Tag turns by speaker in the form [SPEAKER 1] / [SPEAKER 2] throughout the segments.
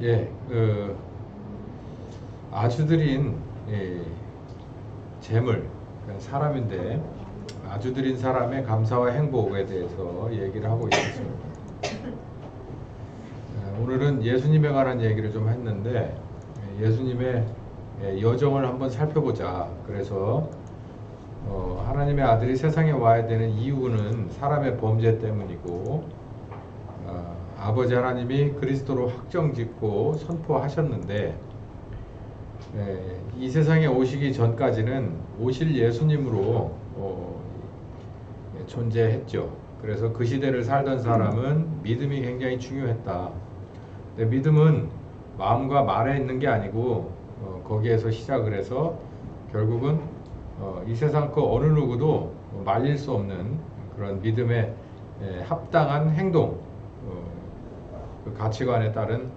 [SPEAKER 1] 예, 아주들인 재물, 그러니까 사람인데 아주들인 사람의 감사와 행복에 대해서 얘기를 하고 있습니다. 오늘은 예수님에 관한 얘기를 좀 했는데 예수님의 여정을 한번 살펴보자. 그래서 하나님의 아들이 세상에 와야 되는 이유는 사람의 범죄 때문이고 아버지 하나님이 그리스도로 확정짓고 선포하셨는데 이 세상에 오시기 전까지는 오실 예수님으로 존재했죠. 그래서 그 시대를 살던 사람은 믿음이 굉장히 중요했다. 근데 믿음은 마음과 말에 있는 게 아니고 거기에서 시작을 해서 결국은 이 세상 그 어느 누구도 말릴 수 없는 그런 믿음에 합당한 행동, 그 가치관에 따른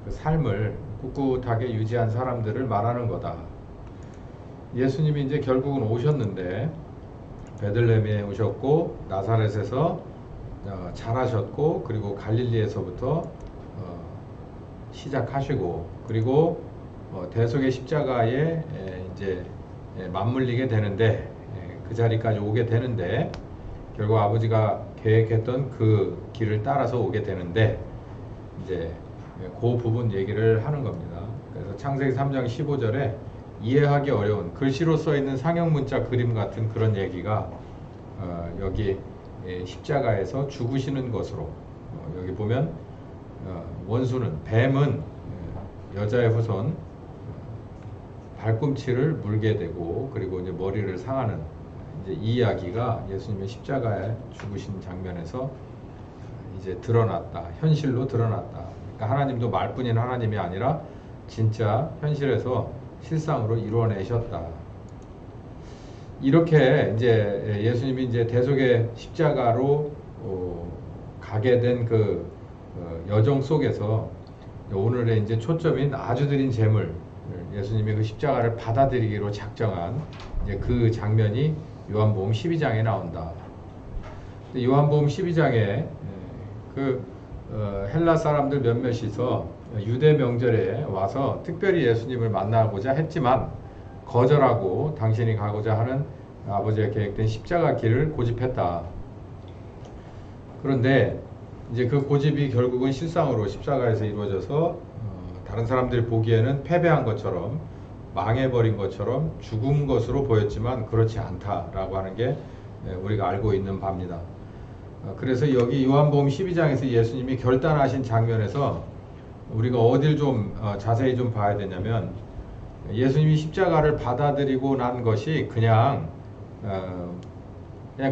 [SPEAKER 1] 그 삶을 꿋꿋하게 유지한 사람들을 말하는 거다. 예수님이 이제 결국은 오셨는데 베들레헴에 오셨고 나사렛에서 자라셨고 그리고 갈릴리에서부터 시작하시고 그리고 대속의 십자가에 이제 맞물리게 되는데 그 자리까지 오게 되는데 결국 아버지가 계획했던 그 길을 따라서 오게 되는데 이제 그 부분 얘기를 하는 겁니다. 그래서 창세기 3장 15절에 이해하기 어려운 글씨로 써 있는 상형 문자 그림 같은 그런 얘기가 여기 십자가에서 죽으시는 것으로 여기 보면 원수는 뱀은 여자의 후손 발꿈치를 물게 되고 그리고 이제 머리를 상하는 이제 이 이야기가 예수님의 십자가에 죽으신 장면에서 이제 드러났다. 현실로 드러났다. 그러니까 하나님도 말뿐인 하나님이 아니라 진짜 현실에서 실상으로 이루어내셨다. 이렇게 이제 예수님이 이제 대속의 십자가로 가게 된 그 여정 속에서 오늘의 이제 초점인 아주드린 재물, 예수님이 그 십자가를 받아들이기로 작정한 이제 그 장면이 요한복음 12장에 나온다. 요한복음 12장에 그 헬라 사람들 몇몇이서 유대 명절에 와서 특별히 예수님을 만나고자 했지만 거절하고 당신이 가고자 하는 아버지의 계획된 십자가 길을 고집했다. 그런데 이제 그 고집이 결국은 실상으로 십자가에서 이루어져서 다른 사람들이 보기에는 패배한 것처럼 망해버린 것처럼 죽은 것으로 보였지만 그렇지 않다라고 하는 게 우리가 알고 있는 바입니다. 그래서 여기 요한복음 12장에서 예수님이 결단하신 장면에서 우리가 어딜 좀 자세히 좀 봐야 되냐면 예수님이 십자가를 받아들이고 난 것이 그냥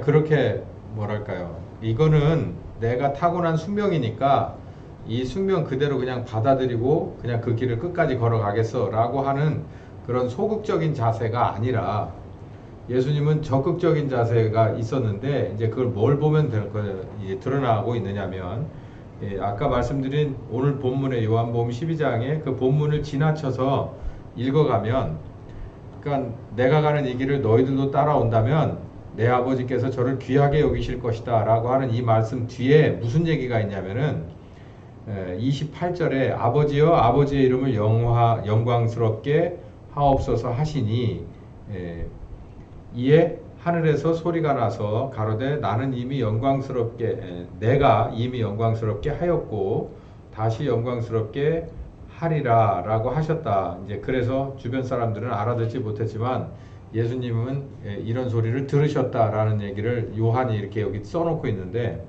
[SPEAKER 1] 그렇게 뭐랄까요, 이거는 내가 타고난 숙명이니까 이 숙명 그대로 그냥 받아들이고 그냥 그 길을 끝까지 걸어가겠어 라고 하는 그런 소극적인 자세가 아니라 예수님은 적극적인 자세가 있었는데 이제 그걸 뭘 보면 드러나고 있느냐면 아까 말씀드린 오늘 본문의 요한복음 12장의 그 본문을 지나쳐서 읽어가면 그러니까 내가 가는 이 길을 너희들도 따라온다면 내 아버지께서 저를 귀하게 여기실 것이다 라고 하는 이 말씀 뒤에 무슨 얘기가 있냐면은 28절에 아버지여 아버지의 이름을 영광스럽게 하옵소서 하시니 이에 하늘에서 소리가 나서 가로되 나는 이미 영광스럽게 내가 이미 영광스럽게 하였고 다시 영광스럽게 하리라 라고 하셨다. 이제 그래서 주변 사람들은 알아듣지 못했지만 예수님은 이런 소리를 들으셨다라는 얘기를 요한이 이렇게 여기 써놓고 있는데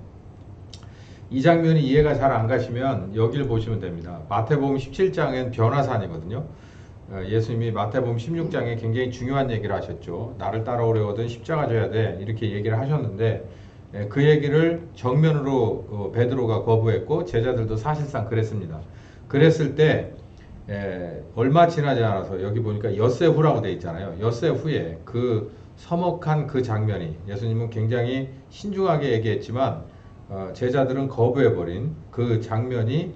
[SPEAKER 1] 이 장면이 이해가 잘 안 가시면 여기를 보시면 됩니다. 마태복음 17장엔 변화산이거든요. 예수님이 마태복음 16장에 굉장히 중요한 얘기를 하셨죠. 나를 따라오려거든 십자가 져야 돼 이렇게 얘기를 하셨는데 그 얘기를 정면으로 베드로가 거부했고 제자들도 사실상 그랬습니다. 그랬을 때 얼마 지나지 않아서 여기 보니까 엿새 후라고 돼 있잖아요. 엿새 후에 그 서먹한 그 장면이 예수님은 굉장히 신중하게 얘기했지만 제자들은 거부해버린 그 장면이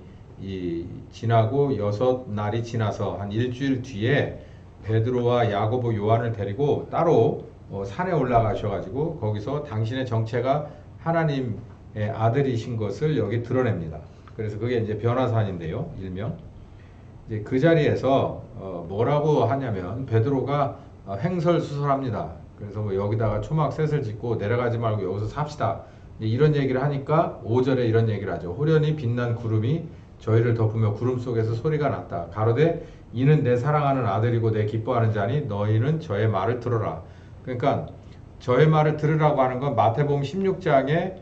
[SPEAKER 1] 지나고 6날이 지나서 한 일주일 뒤에 베드로와 야고보 요한을 데리고 따로 산에 올라가셔가지고 거기서 당신의 정체가 하나님의 아들이신 것을 여기 드러냅니다. 그래서 그게 이제 변화산인데요, 일명. 이제 그 자리에서 뭐라고 하냐면 베드로가 횡설수설합니다. 그래서 뭐 여기다가 초막 셋을 짓고 내려가지 말고 여기서 삽시다. 이런 얘기를 하니까 5절에 이런 얘기를 하죠. 호련히 빛난 구름이 저희를 덮으며 구름 속에서 소리가 났다. 가로되 이는 내 사랑하는 아들이고 내 기뻐하는 자니 너희는 저의 말을 들어라. 그러니까 저의 말을 들으라고 하는 건 마태복음 16장에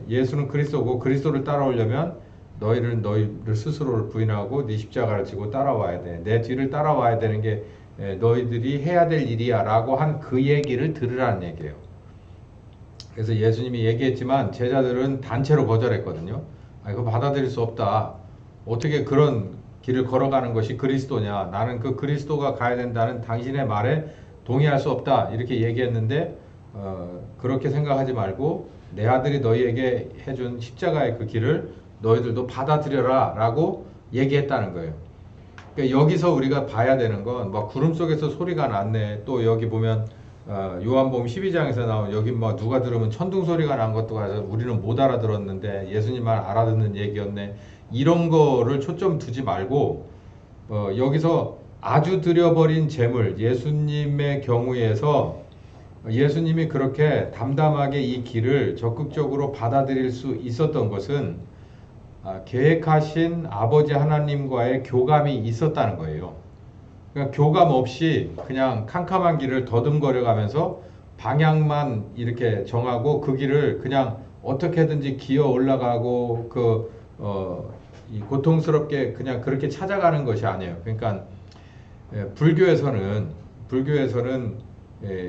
[SPEAKER 1] 예수는 그리스도고 그리스도를 따라오려면 너희를 스스로를 부인하고 네 십자가를 지고 따라와야 돼. 내 뒤를 따라와야 되는 게 너희들이 해야 될 일이야 라고 한 그 얘기를 들으라는 얘기예요. 그래서 예수님이 얘기했지만 제자들은 단체로 거절했거든요. 이거 받아들일 수 없다. 어떻게 그런 길을 걸어가는 것이 그리스도냐. 나는 그 그리스도가 가야 된다는 당신의 말에 동의할 수 없다. 이렇게 얘기했는데 그렇게 생각하지 말고 내 아들이 너희에게 해준 십자가의 그 길을 너희들도 받아들여라 라고 얘기했다는 거예요. 그러니까 여기서 우리가 봐야 되는 건 막 구름 속에서 소리가 났네. 또 여기 보면 요한복음 12장에서 나온 여기 뭐 누가 들으면 천둥 소리가 난 것도 가서 우리는 못 알아들었는데 예수님만 알아듣는 얘기였네. 이런 거를 초점 두지 말고 여기서 아주 들여버린 재물 예수님의 경우에서 예수님이 그렇게 담담하게 이 길을 적극적으로 받아들일 수 있었던 것은 계획하신 아버지 하나님과의 교감이 있었다는 거예요. 그러니까 교감 없이 그냥 캄캄한 길을 더듬거려 가면서 방향만 이렇게 정하고 그 길을 그냥 어떻게든지 기어 올라가고 이 고통스럽게 그냥 그렇게 찾아가는 것이 아니에요. 그러니까 불교에서는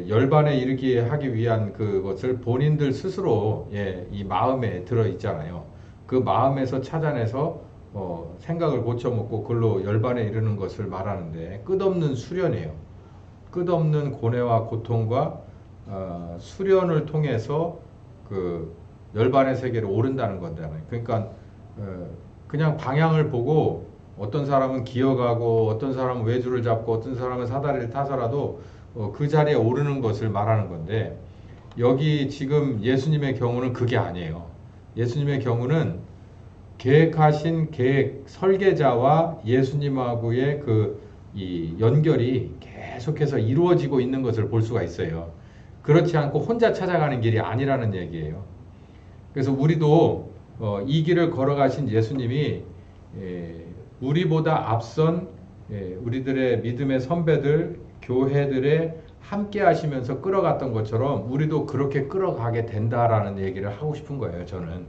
[SPEAKER 1] 열반에 이르게 하기 위한 그것을 본인들 스스로 이 마음에 들어 있잖아요. 그 마음에서 찾아내서 생각을 고쳐먹고 그걸로 열반에 이르는 것을 말하는데 끝없는 수련이에요. 끝없는 고뇌와 고통과 수련을 통해서 그 열반의 세계로 오른다는 건데요. 그러니까 그냥 방향을 보고 어떤 사람은 기어가고 어떤 사람은 외주를 잡고 어떤 사람은 사다리를 타서라도 그 자리에 오르는 것을 말하는 건데 여기 지금 예수님의 경우는 그게 아니에요. 예수님의 경우는 계획하신 설계자와 예수님하고의 이 연결이 계속해서 이루어지고 있는 것을 볼 수가 있어요. 그렇지 않고 혼자 찾아가는 길이 아니라는 얘기예요. 그래서 우리도 이 길을 걸어가신 예수님이 우리보다 앞선 우리들의 믿음의 선배들, 교회들의 함께 하시면서 끌어갔던 것처럼 우리도 그렇게 끌어가게 된다라는 얘기를 하고 싶은 거예요. 저는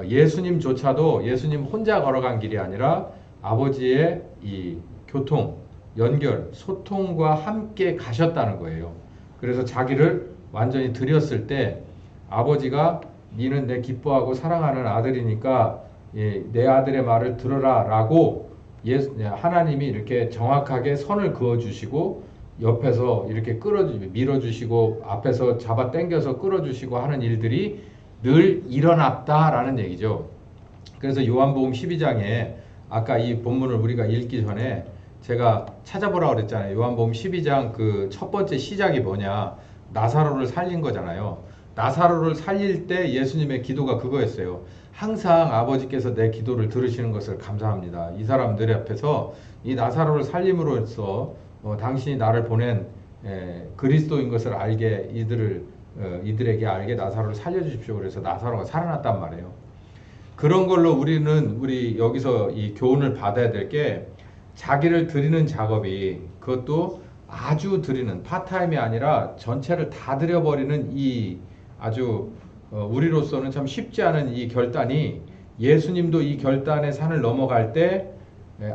[SPEAKER 1] 예수님조차도 예수님 혼자 걸어간 길이 아니라 아버지의 이 교통, 연결, 소통과 함께 가셨다는 거예요. 그래서 자기를 완전히 드렸을 때 아버지가 니는 내 기뻐하고 사랑하는 아들이니까 내 아들의 말을 들어라 라고 하나님이 이렇게 정확하게 선을 그어주시고 옆에서 이렇게 밀어주시고 앞에서 잡아 당겨서 끌어주시고 하는 일들이 늘 일어났다라는 얘기죠. 그래서 요한복음 12장에 아까 이 본문을 우리가 읽기 전에 제가 찾아보라고 그랬잖아요. 요한복음 12장 그 첫 번째 시작이 뭐냐. 나사로를 살린 거잖아요. 나사로를 살릴 때 예수님의 기도가 그거였어요. 항상 아버지께서 내 기도를 들으시는 것을 감사합니다. 이 사람들 앞에서 이 나사로를 살림으로써 당신이 나를 보낸 그리스도인 것을 알게 이들에게 알게 나사로를 살려주십시오. 그래서 나사로가 살아났단 말이에요. 그런 걸로 우리 여기서 이 교훈을 받아야 될 게 자기를 드리는 작업이 그것도 아주 드리는 파타임이 아니라 전체를 다 드려버리는 이 아주 우리로서는 참 쉽지 않은 이 결단이 예수님도 이 결단의 산을 넘어갈 때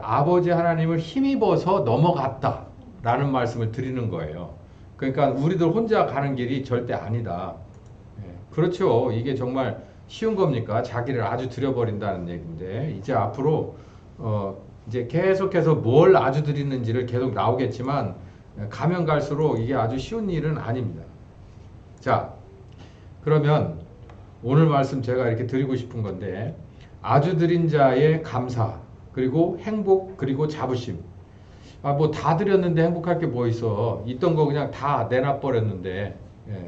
[SPEAKER 1] 아버지 하나님을 힘입어서 넘어갔다 라는 말씀을 드리는 거예요. 그러니까 우리들 혼자 가는 길이 절대 아니다. 그렇죠. 이게 정말 쉬운 겁니까? 자기를 아주 드려버린다는 얘기인데 이제 앞으로 이제 계속해서 뭘 아주 드리는지를 계속 나오겠지만 가면 갈수록 이게 아주 쉬운 일은 아닙니다. 자, 그러면 오늘 말씀 제가 이렇게 드리고 싶은 건데 아주 드린 자의 감사 그리고 행복 그리고 자부심. 뭐 다 드렸는데 행복할 게 뭐 있어. 있던 거 그냥 다 내놔버렸는데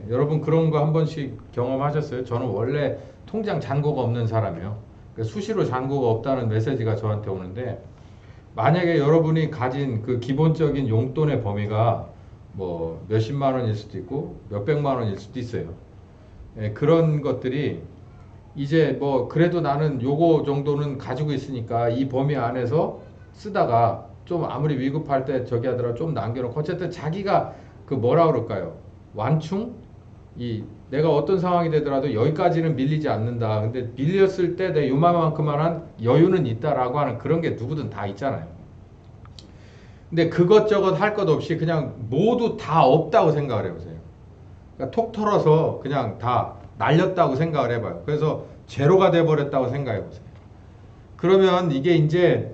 [SPEAKER 1] 여러분 그런 거 한 번씩 경험하셨어요? 저는 원래 통장 잔고가 없는 사람이에요. 수시로 잔고가 없다는 메시지가 저한테 오는데 만약에 여러분이 가진 그 기본적인 용돈의 범위가 뭐 몇십만 원일 수도 있고 몇백만 원일 수도 있어요. 예, 그런 것들이 이제 뭐 그래도 나는 요거 정도는 가지고 있으니까 이 범위 안에서 쓰다가 좀 아무리 위급할 때 저기 하더라 좀 남겨놓고 어쨌든 자기가 그 뭐라 그럴까요? 완충? 이 내가 어떤 상황이 되더라도 여기까지는 밀리지 않는다. 근데 밀렸을 때 내 요만큼만한 여유는 있다라고 하는 그런 게 누구든 다 있잖아요. 근데 그것저것 할 것 없이 그냥 모두 다 없다고 생각을 해보세요. 그러니까 톡 털어서 그냥 다 날렸다고 생각을 해봐요. 그래서 제로가 돼버렸다고 생각해보세요. 그러면 이게 이제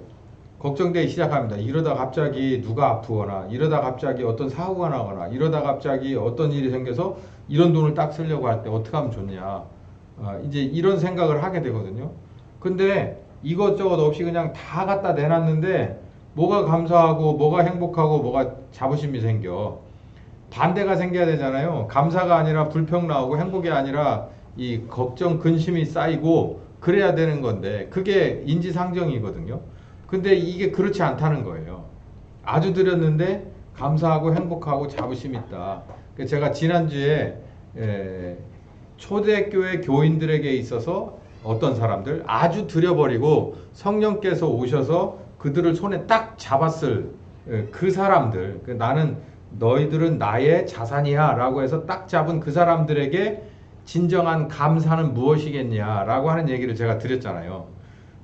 [SPEAKER 1] 걱정되기 시작합니다. 이러다 갑자기 누가 아프거나, 이러다 갑자기 어떤 사고가 나거나, 이러다 갑자기 어떤 일이 생겨서 이런 돈을 딱 쓰려고 할 때 어떻게 하면 좋냐. 이제 이런 생각을 하게 되거든요. 근데 이것저것 없이 그냥 다 갖다 내놨는데 뭐가 감사하고, 뭐가 행복하고, 뭐가 자부심이 생겨. 반대가 생겨야 되잖아요. 감사가 아니라 불평 나오고 행복이 아니라 이 걱정, 근심이 쌓이고 그래야 되는 건데 그게 인지상정이거든요. 근데 이게 그렇지 않다는 거예요. 아주 드렸는데 감사하고 행복하고 자부심 있다. 제가 지난주에 초대교회 교인들에게 있어서 어떤 사람들 아주 드려버리고 성령께서 오셔서 그들을 손에 딱 잡았을 그 사람들, 나는 너희들은 나의 자산이야 라고 해서 딱 잡은 그 사람들에게 진정한 감사는 무엇이겠냐 라고 하는 얘기를 제가 드렸잖아요.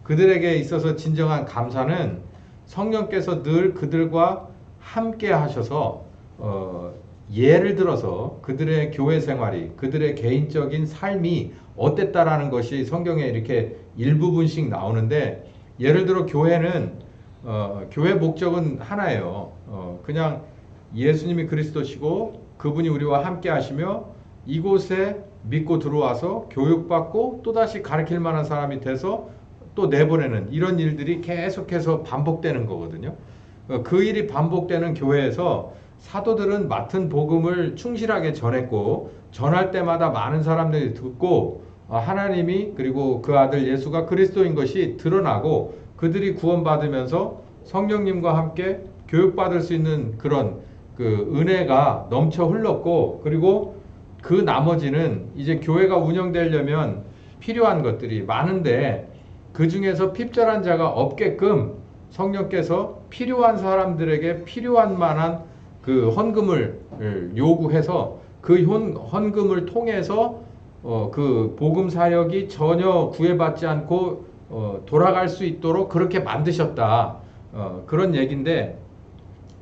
[SPEAKER 1] 그들에게 있어서 진정한 감사는 성령께서 늘 그들과 함께 하셔서 예를 들어서 그들의 교회 생활이, 그들의 개인적인 삶이 어땠다라는 것이 성경에 이렇게 일부분씩 나오는데, 예를 들어 교회는 교회 목적은 하나예요. 그냥 예수님이 그리스도시고 그분이 우리와 함께 하시며 이곳에 믿고 들어와서 교육받고 또다시 가르칠 만한 사람이 돼서 또 내보내는 이런 일들이 계속해서 반복되는 거거든요. 그 일이 반복되는 교회에서 사도들은 맡은 복음을 충실하게 전했고, 전할 때마다 많은 사람들이 듣고 하나님이 그리고 그 아들 예수가 그리스도인 것이 드러나고 그들이 구원받으면서 성령님과 함께 교육받을 수 있는 그런 그 은혜가 넘쳐 흘렀고, 그리고 그 나머지는 이제 교회가 운영되려면 필요한 것들이 많은데 그 중에서 핍절한 자가 없게끔 성령께서 필요한 사람들에게 필요한 만한 그 헌금을 요구해서 그 헌금을 통해서 그 복음 사역이 전혀 구애받지 않고 돌아갈 수 있도록 그렇게 만드셨다. 그런 얘기인데,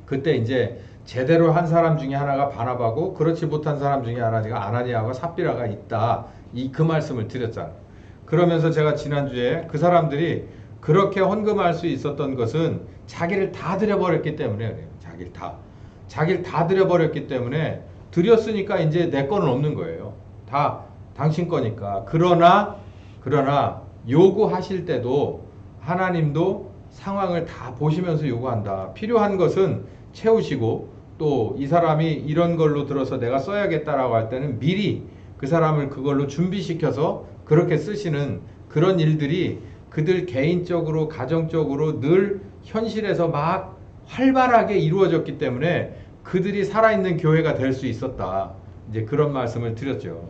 [SPEAKER 1] 그때 이제 제대로 한 사람 중에 하나가 바나바고 그렇지 못한 사람 중에 하나가 아나니아와 삽비라가 있다. 그 말씀을 드렸잖아요. 그러면서 제가 지난주에 그 사람들이 그렇게 헌금할 수 있었던 것은 자기를 다 드려버렸기 때문에 그래요. 자기를 다 드려버렸기 때문에, 드렸으니까 이제 내 거는 없는 거예요. 다 당신 거니까. 그러나 요구하실 때도 하나님도 상황을 다 보시면서 요구한다. 필요한 것은 채우시고 또 이 사람이 이런 걸로 들어서 내가 써야겠다라고 할 때는 미리 그 사람을 그걸로 준비시켜서 그렇게 쓰시는 그런 일들이 그들 개인적으로 가정적으로 늘 현실에서 막 활발하게 이루어졌기 때문에 그들이 살아있는 교회가 될 수 있었다. 이제 그런 말씀을 드렸죠.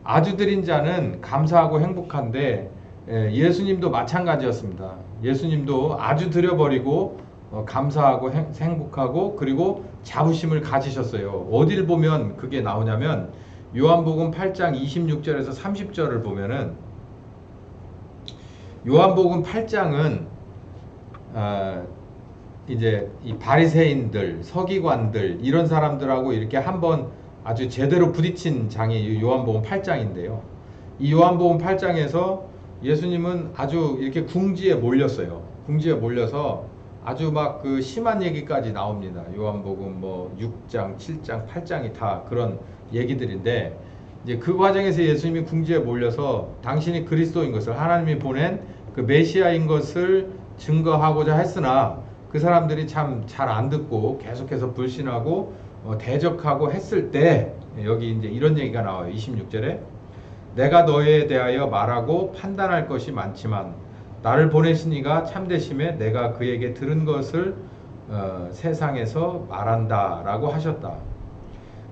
[SPEAKER 1] 아주 드린 자는 감사하고 행복한데 예수님도 마찬가지였습니다. 예수님도 아주 드려버리고 감사하고 행복하고 그리고 자부심을 가지셨어요. 어딜 보면 그게 나오냐면 요한복음 8장 26절에서 30절을 보면은, 요한복음 8장은 이제 이 바리새인들, 서기관들 이런 사람들하고 이렇게 한번 아주 제대로 부딪힌 장이 요한복음 8장인데요. 이 요한복음 8장에서 예수님은 아주 이렇게 궁지에 몰렸어요. 궁지에 몰려서 아주 막 그 심한 얘기까지 나옵니다. 요한복음 뭐 6장, 7장, 8장이 다 그런 얘기들인데, 이제 그 과정에서 예수님이 궁지에 몰려서 당신이 그리스도인 것을, 하나님이 보낸 그 메시아인 것을 증거하고자 했으나 그 사람들이 참 잘 안 듣고 계속해서 불신하고 대적하고 했을 때, 여기 이제 이런 얘기가 나와요. 26절에 내가 너희에 대하여 말하고 판단할 것이 많지만 나를 보내신 이가 참되심에 내가 그에게 들은 것을 세상에서 말한다 라고 하셨다.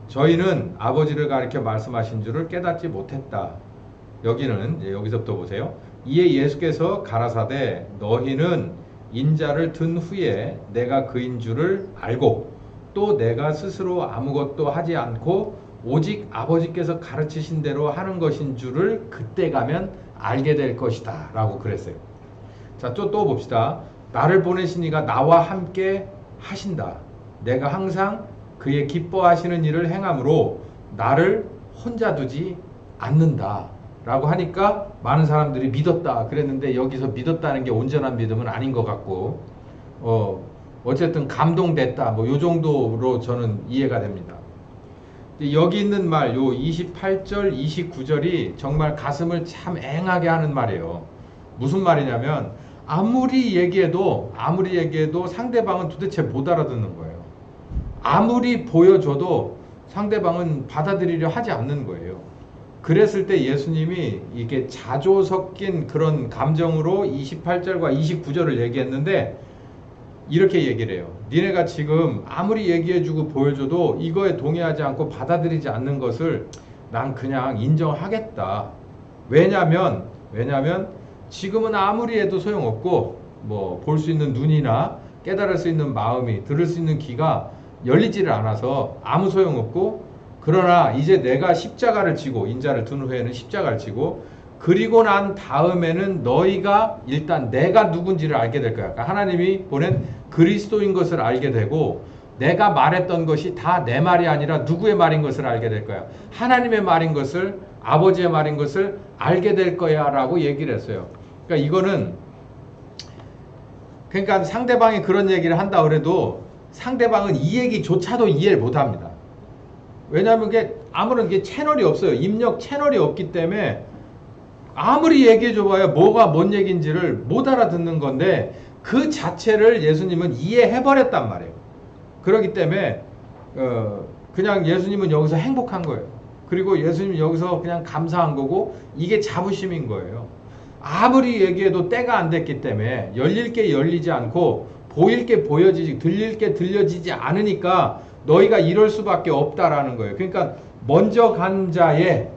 [SPEAKER 1] 저희는 아버지를 가리켜 말씀하신 줄을 깨닫지 못했다. 여기서부터 보세요. 이에 예수께서 가라사대 너희는 인자를 든 후에 내가 그인 줄을 알고 또 내가 스스로 아무것도 하지 않고 오직 아버지께서 가르치신 대로 하는 것인 줄을 그때 가면 알게 될 것이다 라고 그랬어요. 자, 또 봅시다. 나를 보내신 이가 나와 함께 하신다. 내가 항상 그의 기뻐하시는 일을 행함으로 나를 혼자 두지 않는다 라고 하니까 많은 사람들이 믿었다 그랬는데, 여기서 믿었다는 게 온전한 믿음은 아닌 것 같고, 어쨌든 감동됐다 뭐 요 정도로 저는 이해가 됩니다. 여기 있는 말, 요 28절 29절이 정말 가슴을 참 앵하게 하는 말이에요. 무슨 말이냐면 아무리 얘기해도 상대방은 도대체 못 알아듣는 거예요. 아무리 보여줘도 상대방은 받아들이려 하지 않는 거예요. 그랬을 때 예수님이 이게 자조 섞인 그런 감정으로 28절과 29절을 얘기했는데, 이렇게 얘기를 해요. 니네가 지금 아무리 얘기해주고 보여줘도 이거에 동의하지 않고 받아들이지 않는 것을 난 그냥 인정하겠다. 왜냐면 지금은 아무리 해도 소용없고, 뭐 볼 수 있는 눈이나 깨달을 수 있는 마음이, 들을 수 있는 귀가 열리지를 않아서 아무 소용없고, 그러나 이제 내가 십자가를 지고, 인자를 둔 후에는 십자가를 지고, 그리고 난 다음에는 너희가 일단 내가 누군지를 알게 될 거야. 그러니까 하나님이 보낸 그리스도인 것을 알게 되고, 내가 말했던 것이 다 내 말이 아니라 누구의 말인 것을 알게 될 거야. 하나님의 말인 것을, 아버지의 말인 것을 알게 될 거야 라고 얘기를 했어요. 그러니까 이거는, 그러니까 상대방이 그런 얘기를 한다 그래도 상대방은 이 얘기조차도 이해를 못 합니다. 왜냐하면 이게 아무런 게 채널이 없어요. 입력 채널이 없기 때문에 아무리 얘기해 줘봐야 뭐가 뭔 얘기인지를 못 알아듣는 건데, 그 자체를 예수님은 이해해 버렸단 말이에요. 그렇기 때문에 그냥 예수님은 여기서 행복한 거예요. 그리고 예수님은 여기서 그냥 감사한 거고, 이게 자부심인 거예요. 아무리 얘기해도 때가 안 됐기 때문에, 열릴 게 열리지 않고 보일 게 보여지지, 들릴 게 들려지지 않으니까 너희가 이럴 수밖에 없다라는 거예요. 그러니까 먼저 간 자의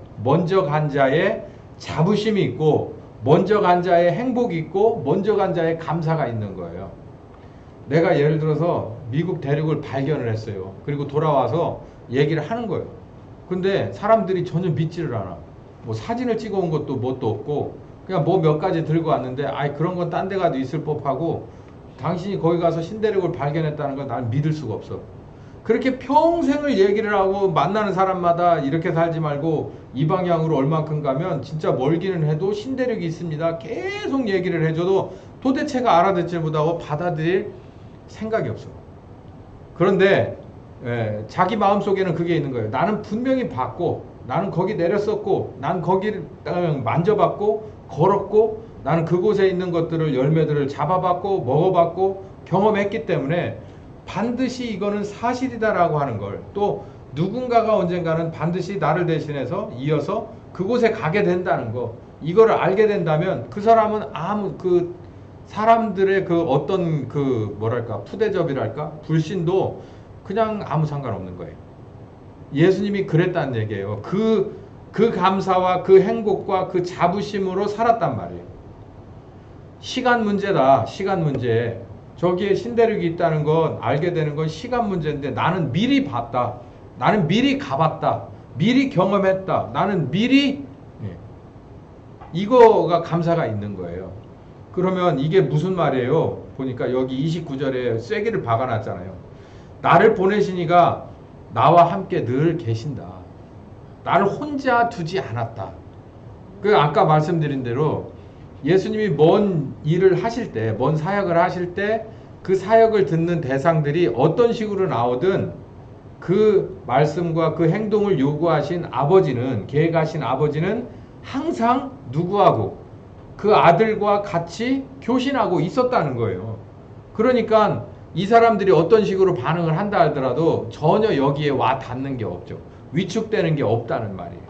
[SPEAKER 1] 자부심이 있고, 먼저 간 자의 행복이 있고, 먼저 간 자의 감사가 있는 거예요. 내가 예를 들어서 미국 대륙을 발견을 했어요. 그리고 돌아와서 얘기를 하는 거예요. 근데 사람들이 전혀 믿지를 않아. 뭐 사진을 찍어 온 것도 뭣도 없고, 그냥 뭐 몇 가지 들고 왔는데, 아이 그런 건 딴 데 가도 있을 법하고, 당신이 거기 가서 신대륙을 발견했다는 건 난 믿을 수가 없어. 그렇게 평생을 얘기를 하고, 만나는 사람마다 이렇게 살지 말고 이 방향으로 얼만큼 가면 진짜 멀기는 해도 신대륙이 있습니다. 계속 얘기를 해줘도 도대체가 알아듣지 못하고 받아들일 생각이 없어. 그런데 자기 마음속에는 그게 있는 거예요. 나는 분명히 봤고, 나는 거기 내렸었고, 난 거기를 만져봤고, 걸었고, 나는 그곳에 있는 것들을, 열매들을 잡아봤고, 먹어봤고, 경험했기 때문에 반드시 이거는 사실이다라고 하는 걸, 또 누군가가 언젠가는 반드시 나를 대신해서 이어서 그곳에 가게 된다는 거, 이거를 알게 된다면 그 사람은 그 사람들의 그 어떤 그 뭐랄까 푸대접이랄까 불신도 그냥 아무 상관없는 거예요. 예수님이 그랬다는 얘기예요. 그 감사와 그 행복과 그 자부심으로 살았단 말이에요. 시간 문제다. 시간 문제. 저기에 신대륙이 있다는 건, 알게 되는 건 시간 문제인데, 나는 미리 봤다. 나는 미리 가봤다. 미리 경험했다. 나는 미리, 이거가 감사가 있는 거예요. 그러면 이게 무슨 말이에요? 보니까 여기 29절에 쐐기를 박아놨잖아요. 나를 보내신 이가 나와 함께 늘 계신다. 나를 혼자 두지 않았다. 그 아까 말씀드린 대로 예수님이 먼 일을 하실 때, 먼 사역을 하실 때 그 사역을 듣는 대상들이 어떤 식으로 나오든 그 말씀과 그 행동을 요구하신 아버지는, 계획하신 아버지는 항상 누구하고, 그 아들과 같이 교신하고 있었다는 거예요. 그러니까 이 사람들이 어떤 식으로 반응을 한다 하더라도 전혀 여기에 와 닿는 게 없죠. 위축되는 게 없다는 말이에요.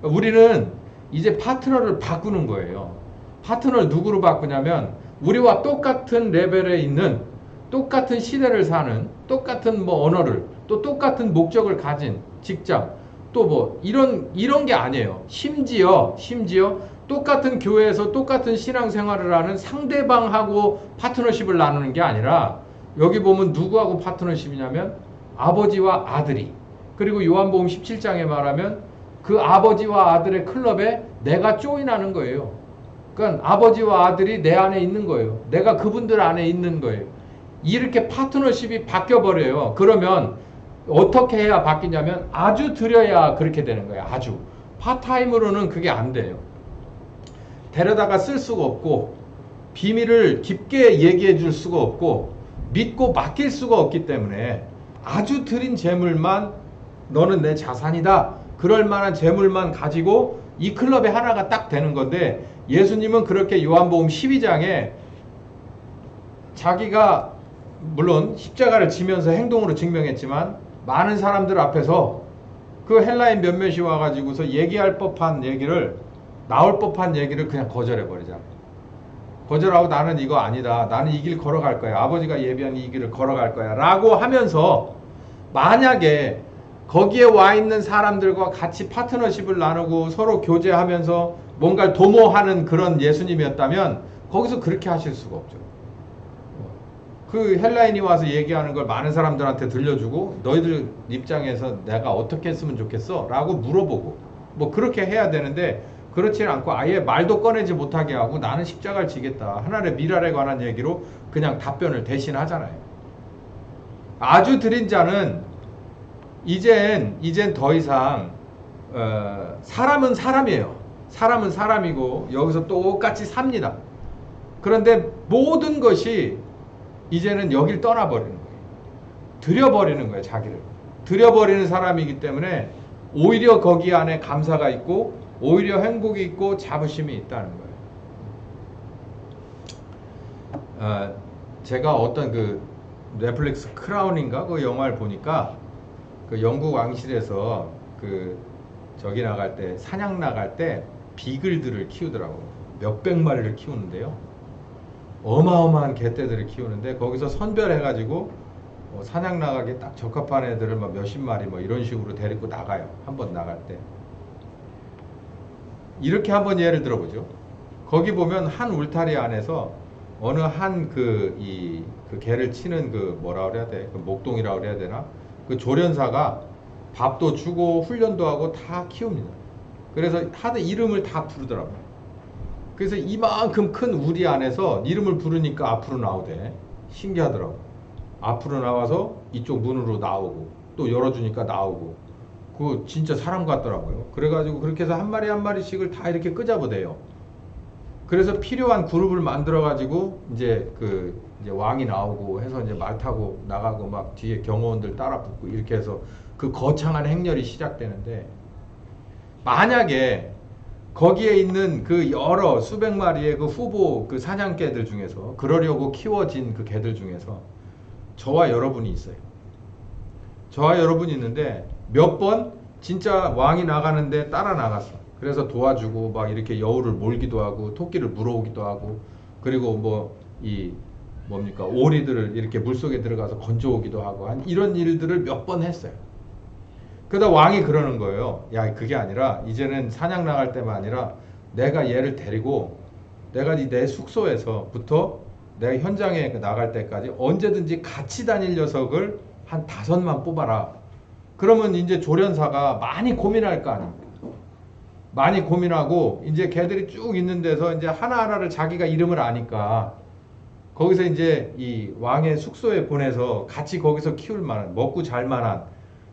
[SPEAKER 1] 우리는 이제 파트너를 바꾸는 거예요. 파트너를 누구로 바꾸냐면 우리와 똑같은 레벨에 있는 똑같은 시대를 사는 똑같은 뭐 언어를 또 똑같은 목적을 가진 직장 또 뭐 이런 게 아니에요. 심지어 똑같은 교회에서 똑같은 신앙생활을 하는 상대방하고 파트너십을 나누는 게 아니라 여기 보면 누구하고 파트너십이냐면 아버지와 아들이 그리고 요한복음 17장에 말하면 그 아버지와 아들의 클럽에 내가 조인하는 거예요. 그러니까 아버지와 아들이 내 안에 있는 거예요. 내가 그분들 안에 있는 거예요. 이렇게 파트너십이 바뀌어버려요. 그러면 어떻게 해야 바뀌냐면 아주 들여야 그렇게 되는 거예요. 아주. 파타임으로는 그게 안 돼요. 데려다가 쓸 수가 없고 비밀을 깊게 얘기해 줄 수가 없고 믿고 맡길 수가 없기 때문에 아주 드린 재물만 너는 내 자산이다. 그럴 만한 재물만 가지고 이 클럽의 하나가 딱 되는 건데 예수님은 그렇게 요한복음 12장에 자기가 물론 십자가를 지면서 행동으로 증명했지만 많은 사람들 앞에서 그 헬라인 몇몇이 와가지고서 얘기할 법한 얘기를 나올 법한 얘기를 그냥 거절해버리잖아요. 거절하고 나는 이거 아니다. 나는 이 길 걸어갈 거야. 아버지가 예비한 이 길을 걸어갈 거야. 라고 하면서 만약에 거기에 와 있는 사람들과 같이 파트너십을 나누고 서로 교제하면서 뭔가를 도모하는 그런 예수님이었다면 거기서 그렇게 하실 수가 없죠. 그 헬라인이 와서 얘기하는 걸 많은 사람들한테 들려주고 너희들 입장에서 내가 어떻게 했으면 좋겠어? 라고 물어보고 뭐 그렇게 해야 되는데 그렇지 않고 아예 말도 꺼내지 못하게 하고 나는 십자가를 지겠다. 하나님의 미랄에 관한 얘기로 그냥 답변을 대신 하잖아요. 아주 드린 자는 이젠 더 이상 사람은 사람이에요. 사람은 사람이고 여기서 똑같이 삽니다. 그런데 모든 것이 이제는 여길 떠나버리는 거예요. 들여버리는 거예요. 자기를. 들여버리는 사람이기 때문에 오히려 거기 안에 감사가 있고 오히려 행복이 있고 자부심이 있다는 거예요. 제가 어떤 그 넷플릭스 크라운인가 그 영화를 보니까 그 영국 왕실에서 그 저기 나갈 때 사냥 나갈 때 비글들을 키우더라고. 몇백 마리를 키우는데요. 어마어마한 개떼들을 키우는데 거기서 선별해가지고 사냥 나가기 딱 적합한 애들을 막 몇십 마리 뭐 이런 식으로 데리고 나가요. 한번 나갈 때. 이렇게 한번 예를 들어보죠. 거기 보면 한 울타리 안에서 어느 한 그 개를 치는 그 뭐라 그래야 돼? 그 목동이라고 그래야 되나? 그 조련사가 밥도 주고 훈련도 하고 다 키웁니다. 그래서 하도 이름을 다 부르더라고요. 그래서 이만큼 큰 우리 안에서 이름을 부르니까 앞으로 나오대. 신기하더라고. 앞으로 나와서 이쪽 문으로 나오고 또 열어주니까 나오고 그거 진짜 사람 같더라고요. 그래가지고 그렇게 해서 한 마리 한 마리씩을 다 이렇게 끄잡아대요. 그래서 필요한 그룹을 만들어가지고 이제 이제 왕이 나오고 해서 이제 말 타고 나가고 막 뒤에 경호원들 따라 붙고 이렇게 해서 그 거창한 행렬이 시작되는데 만약에 거기에 있는 그 여러 수백 마리의 그 후보 그 사냥개들 중에서 그러려고 키워진 그 개들 중에서 저와 여러분이 있어요. 저와 여러분이 있는데 몇 번 진짜 왕이 나가는데 따라 나갔어. 그래서 도와주고 막 이렇게 여우를 몰기도 하고 토끼를 물어오기도 하고 그리고 뭐 뭡니까 오리들을 이렇게 물속에 들어가서 건져오기도 하고 한 이런 일들을 몇 번 했어요. 그러다 왕이 그러는 거예요. 야, 그게 아니라 이제는 사냥 나갈 때만 아니라 내가 얘를 데리고 내가 내 숙소에서부터 내가 현장에 나갈 때까지 언제든지 같이 다닐 녀석을 한 5만 뽑아라. 그러면 이제 조련사가 많이 고민할 거 아닙니까? 많이 고민하고 이제 걔들이 쭉 있는 데서 이제 하나하나를 자기가 이름을 아니까 거기서 이제 이 왕의 숙소에 보내서 같이 거기서 키울 만한 먹고 잘 만한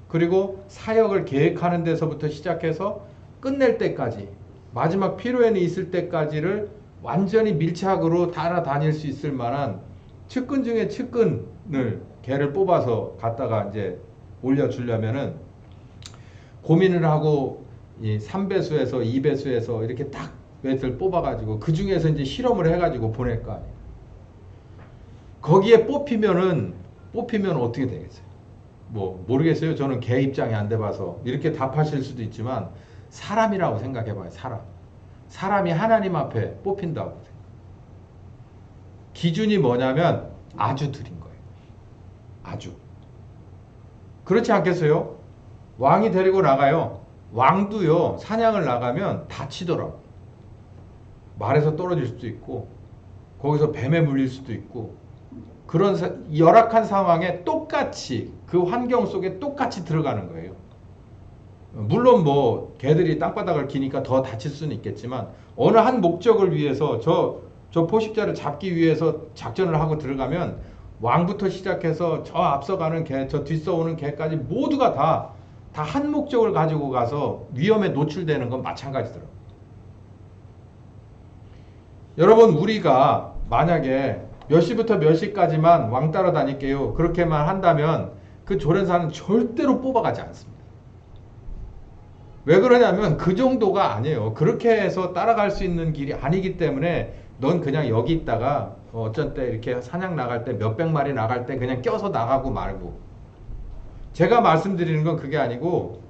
[SPEAKER 1] 그리고 사역을 계획하는 데서부터 시작해서 끝낼 때까지 마지막 피로연이 있을 때까지를 완전히 밀착으로 따라다닐 수 있을 만한 측근 중에 측근을 걔를 뽑아서 갖다가 이제 올려주려면은 고민을 하고 이 3배수에서 2배수에서 이렇게 딱 몇을 뽑아가지고 그 중에서 이제 실험을 해가지고 보낼 거 아니에요. 거기에 뽑히면 어떻게 되겠어요? 뭐 모르겠어요. 저는 개 입장에 안 돼봐서 이렇게 답하실 수도 있지만 사람이라고 생각해봐요. 사람. 사람이 하나님 앞에 뽑힌다고. 기준이 뭐냐면 아주 드린 거예요. 아주. 그렇지 않겠어요? 왕이 데리고 나가요. 왕도요, 사냥을 나가면 다치더라고. 말에서 떨어질 수도 있고, 거기서 뱀에 물릴 수도 있고, 그런 열악한 상황에 똑같이, 그 환경 속에 똑같이 들어가는 거예요. 물론 뭐, 개들이 땅바닥을 기니까 더 다칠 수는 있겠지만, 어느 한 목적을 위해서 저 포식자를 잡기 위해서 작전을 하고 들어가면, 왕부터 시작해서 저 앞서가는 개, 저 뒤서오는 개까지 모두가 다 한 목적을 가지고 가서 위험에 노출되는 건 마찬가지더라고요. 여러분, 우리가 만약에 몇 시부터 몇 시까지만 왕 따라 다닐게요, 그렇게만 한다면 그 조련사는 절대로 뽑아가지 않습니다. 왜 그러냐면 그 정도가 아니에요. 그렇게 해서 따라갈 수 있는 길이 아니기 때문에 넌 그냥 여기 있다가 어쩐 때 이렇게 사냥 나갈 때 몇백 마리 나갈 때 그냥 껴서 나가고 말고. 제가 말씀드리는 건 그게 아니고,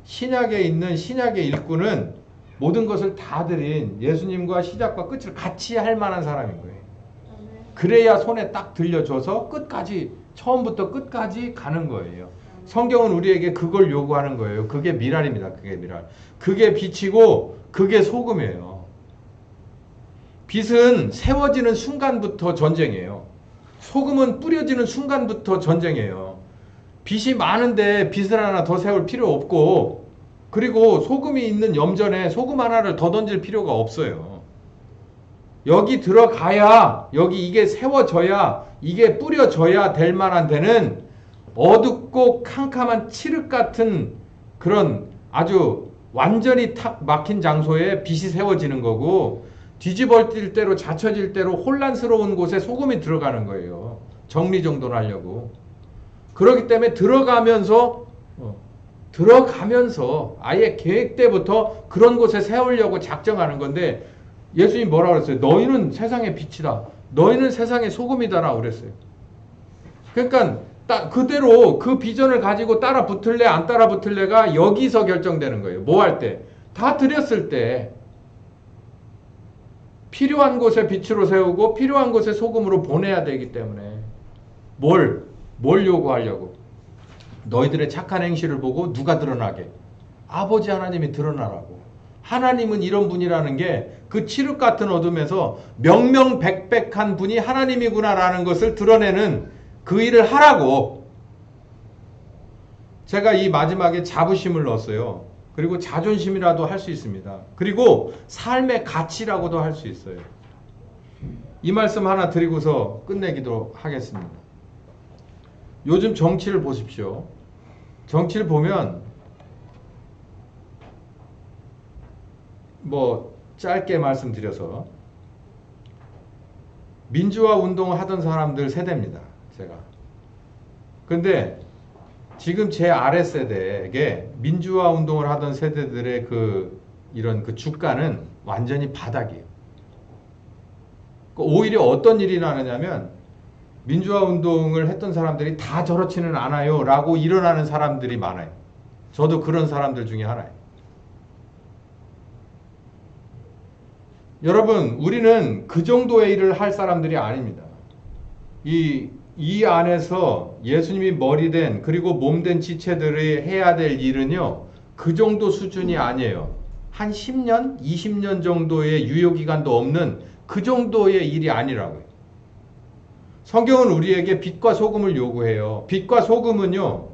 [SPEAKER 1] 신약에 있는 신약의 일꾼은 모든 것을 다 드린 예수님과 시작과 끝을 같이 할 만한 사람인 거예요. 그래야 손에 딱 들려줘서 끝까지, 처음부터 끝까지 가는 거예요. 성경은 우리에게 그걸 요구하는 거예요. 그게 미랄입니다. 그게 미랄. 그게 빛이고 그게 소금이에요. 빛은 세워지는 순간부터 전쟁이에요. 소금은 뿌려지는 순간부터 전쟁이에요. 빛이 많은데 빛을 하나 더 세울 필요 없고, 그리고 소금이 있는 염전에 소금 하나를 더 던질 필요가 없어요. 여기 들어가야, 여기 이게 세워져야, 이게 뿌려져야 될 만한 데는 어둡고 캄캄한 칠흑 같은 그런 아주 완전히 탁 막힌 장소에 빛이 세워지는 거고, 뒤집어질 대로 자처질 대로 혼란스러운 곳에 소금이 들어가는 거예요. 정리정돈을 하려고. 그렇기 때문에 들어가면서 아예 계획 때부터 그런 곳에 세우려고 작정하는 건데, 예수님 뭐라고 그랬어요? 너희는 세상의 빛이다. 너희는 세상의 소금이다라고 그랬어요. 그러니까 그대로 그 비전을 가지고 따라 붙을래 안 따라 붙을래가 여기서 결정되는 거예요. 뭐 할 때? 다 드렸을 때. 필요한 곳에 빛으로 세우고 필요한 곳에 소금으로 보내야 되기 때문에 뭘 요구하려고? 너희들의 착한 행실을 보고 누가 드러나게? 아버지 하나님이 드러나라고. 하나님은 이런 분이라는 게 그 칠흑 같은 어둠에서 명명백백한 분이 하나님이구나라는 것을 드러내는 그 일을 하라고. 제가 이 마지막에 자부심을 넣었어요. 그리고 자존심이라도 할 수 있습니다. 그리고 삶의 가치라고도 할 수 있어요. 이 말씀 하나 드리고서 끝내기도 하겠습니다. 요즘 정치를 보십시오. 정치를 보면 뭐 짧게 말씀드려서 민주화 운동을 하던 사람들 세대입니다. 제가. 근데 지금 제 아래 세대에게 민주화 운동을 하던 세대들의 이런 주가는 완전히 바닥이에요. 오히려 어떤 일이 나느냐면 민주화 운동을 했던 사람들이 다 저렇지는 않아요 라고 일어나는 사람들이 많아요. 저도 그런 사람들 중에 하나예요. 여러분, 우리는 그 정도의 일을 할 사람들이 아닙니다. 이 안에서 예수님이 머리된 그리고 몸된 지체들이 해야 될 일은요, 그 정도 수준이 아니에요. 한 10년, 20년 정도의 유효기간도 없는 그 정도의 일이 아니라고요. 성경은 우리에게 빛과 소금을 요구해요. 빛과 소금은요,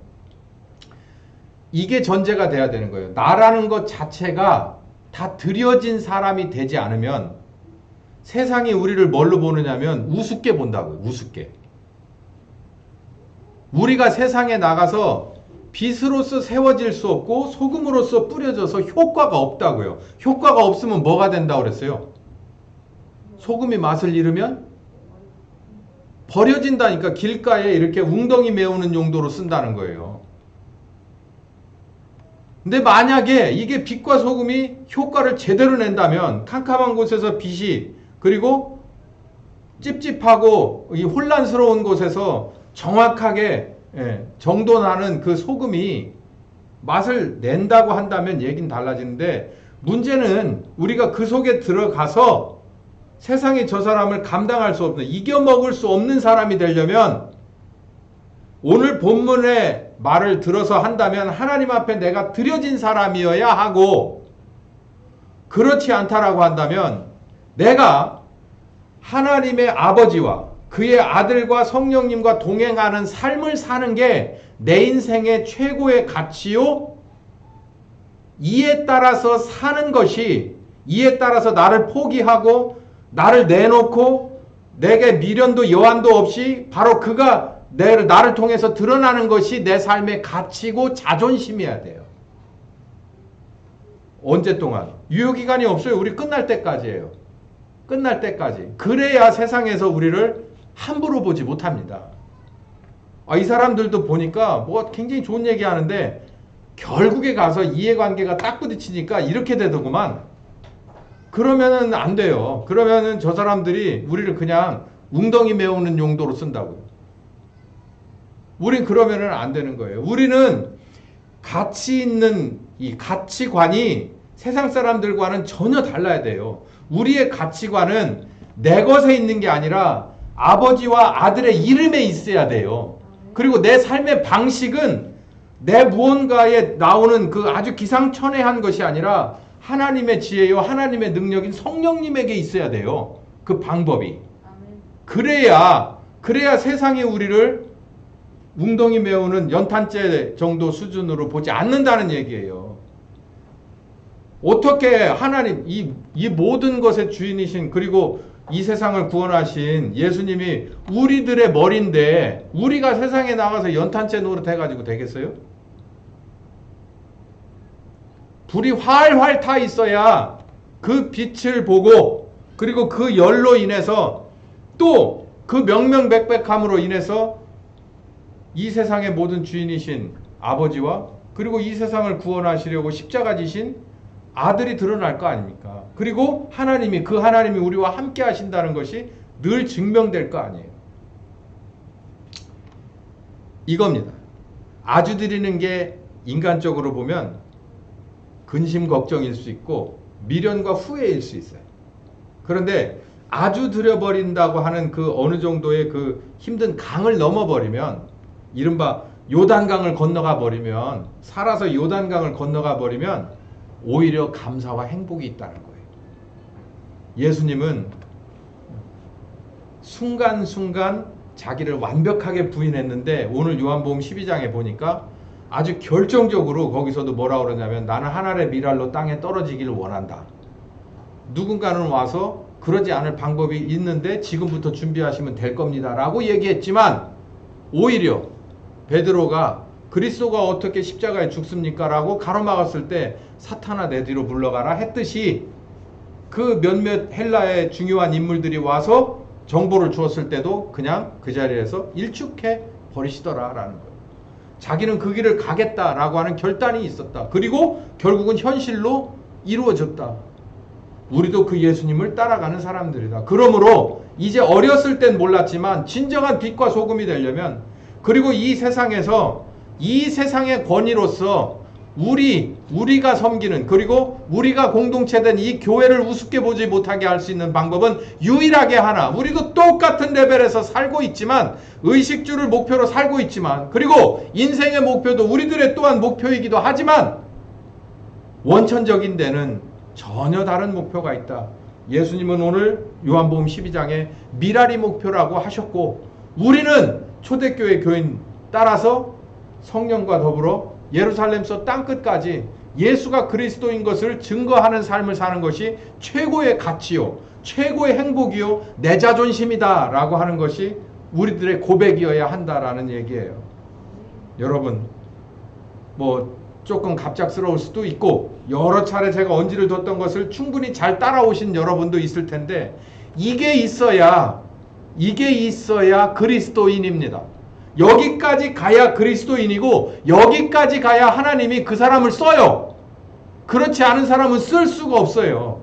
[SPEAKER 1] 이게 전제가 돼야 되는 거예요. 나라는 것 자체가 다 들여진 사람이 되지 않으면 세상이 우리를 뭘로 보느냐면 우습게 본다고요. 우습게. 우리가 세상에 나가서 빛으로서 세워질 수 없고 소금으로서 뿌려져서 효과가 없다고요. 효과가 없으면 뭐가 된다고 그랬어요? 소금이 맛을 잃으면 버려진다니까. 길가에 이렇게 웅덩이 메우는 용도로 쓴다는 거예요. 근데 만약에 이게 빛과 소금이 효과를 제대로 낸다면 캄캄한 곳에서 빛이, 그리고 찝찝하고 이 혼란스러운 곳에서 정확하게 정돈하는 그 소금이 맛을 낸다고 한다면 얘기는 달라지는데, 문제는 우리가 그 속에 들어가서 세상이 저 사람을 감당할 수 없는, 이겨먹을 수 없는 사람이 되려면 오늘 본문의 말을 들어서 한다면 하나님 앞에 내가 드려진 사람이어야 하고, 그렇지 않다라고 한다면 내가 하나님의 아버지와 그의 아들과 성령님과 동행하는 삶을 사는 게 내 인생의 최고의 가치요, 이에 따라서 사는 것이, 이에 따라서 나를 포기하고 나를 내놓고 내게 미련도 여한도 없이 바로 그가 나를 통해서 드러나는 것이 내 삶의 가치고 자존심이어야 돼요. 언제 동안? 유효기간이 없어요. 우리 끝날 때까지예요. 끝날 때까지. 그래야 세상에서 우리를 함부로 보지 못합니다. 이 사람들도 보니까 뭐 굉장히 좋은 얘기 하는데 결국에 가서 이해관계가 딱 부딪히니까 이렇게 되더구만. 그러면은 안 돼요. 그러면은 저 사람들이 우리를 그냥 웅덩이 메우는 용도로 쓴다고요. 우린 그러면은 안 되는 거예요. 우리는 가치 있는 이 가치관이 세상 사람들과는 전혀 달라야 돼요. 우리의 가치관은 내 것에 있는 게 아니라 아버지와 아들의 이름에 있어야 돼요. 그리고 내 삶의 방식은 내 무언가에 나오는 그 아주 기상천외한 것이 아니라 하나님의 지혜요, 하나님의 능력인 성령님에게 있어야 돼요. 그 방법이. 그래야 세상이 우리를 웅덩이 메우는 연탄재 정도 수준으로 보지 않는다는 얘기예요. 어떻게 하나님, 이 모든 것의 주인이신, 그리고 이 세상을 구원하신 예수님이 우리들의 머리인데 우리가 세상에 나가서 연탄재 노릇 해가지고 되겠어요? 불이 활활 타 있어야 그 빛을 보고, 그리고 그 열로 인해서 또 그 명명백백함으로 인해서 이 세상의 모든 주인이신 아버지와 그리고 이 세상을 구원하시려고 십자가 지신 아들이 드러날 거 아닙니까? 그리고 그 하나님이 우리와 함께 하신다는 것이 늘 증명될 거 아니에요. 이겁니다. 아주 드리는 게 인간적으로 보면 근심 걱정일 수 있고 미련과 후회일 수 있어요. 그런데 아주 드려버린다고 하는 그 어느 정도의 그 힘든 강을 넘어버리면, 이른바 요단강을 건너가 버리면, 살아서 요단강을 건너가 버리면 오히려 감사와 행복이 있다는 거예요. 예수님은 순간순간 자기를 완벽하게 부인했는데 오늘 요한복음 12장에 보니까 아주 결정적으로 거기서도 뭐라 그러냐면, 나는 하늘의 미랄로 땅에 떨어지기를 원한다. 누군가는 와서 그러지 않을 방법이 있는데 지금부터 준비하시면 될 겁니다 라고 얘기했지만, 오히려 베드로가 그리스도가 어떻게 십자가에 죽습니까? 라고 가로막았을 때 사탄아 내 뒤로 물러가라 했듯이, 그 몇몇 헬라의 중요한 인물들이 와서 정보를 주었을 때도 그냥 그 자리에서 일축해 버리시더라 라는 거예요. 자기는 그 길을 가겠다라고 하는 결단이 있었다. 그리고 결국은 현실로 이루어졌다. 우리도 그 예수님을 따라가는 사람들이다. 그러므로 이제 어렸을 땐 몰랐지만 진정한 빛과 소금이 되려면, 그리고 이 세상에서 이 세상의 권위로서 우리가 섬기는, 그리고 우리가 공동체된 이 교회를 우습게 보지 못하게 할 수 있는 방법은 유일하게 하나. 우리도 똑같은 레벨에서 살고 있지만, 의식주를 목표로 살고 있지만, 그리고 인생의 목표도 우리들의 또한 목표이기도 하지만, 원천적인 데는 전혀 다른 목표가 있다. 예수님은 오늘 요한복음 12장에 미랄이 목표라고 하셨고, 우리는 초대교회 교인 따라서 성령과 더불어 예루살렘서 땅끝까지 예수가 그리스도인 것을 증거하는 삶을 사는 것이 최고의 가치요, 최고의 행복이요, 내 자존심이다 라고 하는 것이 우리들의 고백이어야 한다라는 얘기예요. 여러분, 뭐 조금 갑작스러울 수도 있고 여러 차례 제가 언지를 뒀던 것을 충분히 잘 따라오신 여러분도 있을 텐데, 이게 있어야 그리스도인입니다. 여기까지 가야 그리스도인이고, 여기까지 가야 하나님이 그 사람을 써요. 그렇지 않은 사람은 쓸 수가 없어요.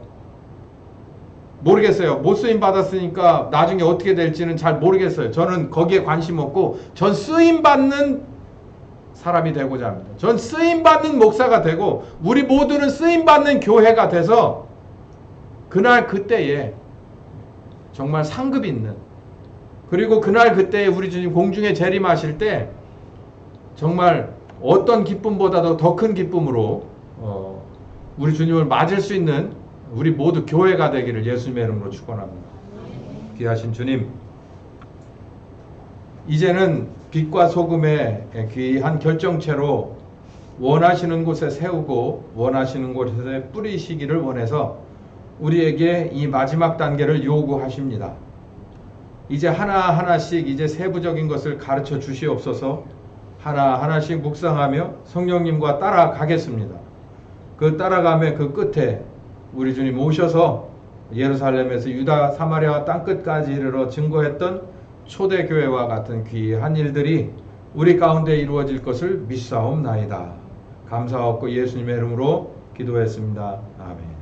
[SPEAKER 1] 모르겠어요. 못 쓰임 받았으니까 나중에 어떻게 될지는 잘 모르겠어요. 저는 거기에 관심 없고, 전 쓰임 받는 사람이 되고자 합니다. 전 쓰임받는 목사가 되고 우리 모두는 쓰임받는 교회가 돼서 그날 그때에 정말 상급 있는, 그리고 그날 그때에 우리 주님 공중에 재림하실 때 정말 어떤 기쁨보다도 더 큰 기쁨으로 우리 주님을 맞을 수 있는 우리 모두 교회가 되기를 예수님의 이름으로 축원합니다. 귀하신 주님, 이제는 빛과 소금의 귀한 결정체로 원하시는 곳에 세우고 원하시는 곳에 뿌리시기를 원해서 우리에게 이 마지막 단계를 요구하십니다. 이제 하나하나씩 이제 세부적인 것을 가르쳐 주시옵소서. 하나하나씩 묵상하며 성령님과 따라가겠습니다. 그 따라가며 그 끝에 우리 주님 오셔서 예루살렘에서 유다 사마리아 땅끝까지 이르러 증거했던 초대교회와 같은 귀한 일들이 우리 가운데 이루어질 것을 믿사옵나이다. 감사하고 예수님의 이름으로 기도했습니다. 아멘.